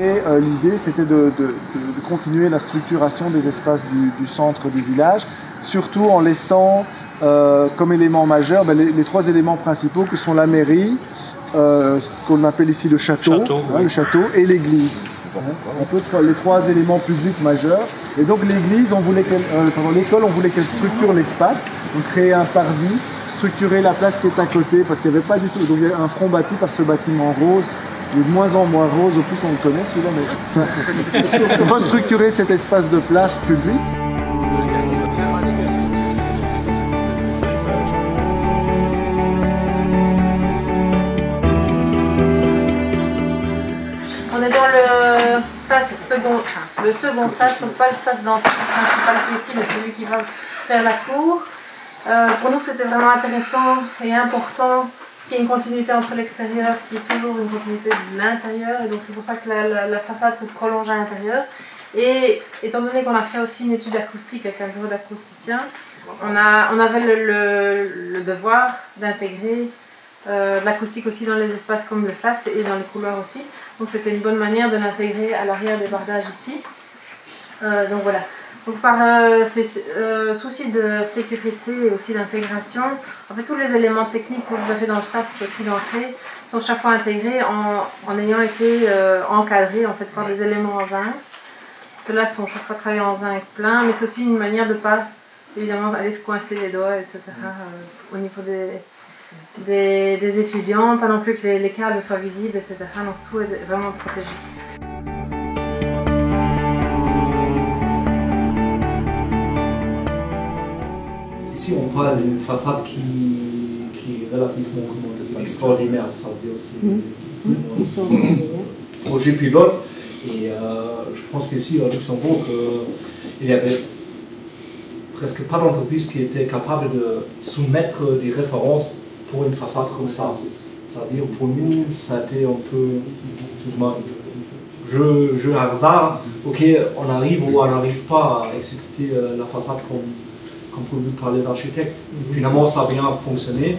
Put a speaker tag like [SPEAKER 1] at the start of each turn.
[SPEAKER 1] Et l'idée, c'était de continuer la structuration des espaces du centre du village, surtout en laissant comme éléments majeurs les trois éléments principaux que sont la mairie, ce qu'on appelle ici le château, le château et l'église. Un peu les trois éléments publics majeurs. Et donc l'église, l'école, on voulait qu'elle structure l'espace, donc créer un parvis, structurer la place qui est à côté, parce qu'il n'y avait pas du tout, donc il y avait un front bâti par ce bâtiment rose. Il est de moins en moins rose, au plus on le connaît celui-là, mais restructurer cet espace de place public.
[SPEAKER 2] On est dans le sas le second sas, donc pas le sas d'entrée principal qui est ici, mais celui qui va faire la cour. Pour nous, c'était vraiment intéressant et important qu'il y ait une continuité entre l'extérieur qui est toujours une continuité de l'intérieur, et donc c'est pour ça que la façade se prolonge à l'intérieur. Et étant donné qu'on a fait aussi une étude acoustique avec un bureau d'acousticien, on avait le devoir d'intégrer de l'acoustique aussi dans les espaces comme le sas et dans les couloirs aussi. Donc c'était une bonne manière de l'intégrer à l'arrière des bardages ici. Donc voilà. Donc par ces soucis de sécurité et aussi d'intégration, en fait tous les éléments techniques que vous verrez dans le sas aussi d'entrée sont chaque fois intégrés en ayant été encadrés en fait par des éléments en zinc. Ceux-là sont chaque fois travaillés en zinc plein, mais c'est aussi une manière de ne pas évidemment aller se coincer les doigts, etc. Au niveau des étudiants, pas non plus que les câbles soient visibles, etc. Donc tout est vraiment protégé.
[SPEAKER 3] Ici, on parle d'une façade qui est relativement extraordinaire, ça veut dire c'est un projet pilote. Et je pense qu'ici, à Luxembourg, il y avait presque pas d'entreprise qui était capable de soumettre des références pour une façade comme ça. C'est-à-dire, pour nous, ça a été un peu, excuse-moi, jeu hasard. Ok, on arrive ou on n'arrive pas à exécuter la façade comme prévu par les architectes. Finalement, ça a bien fonctionné.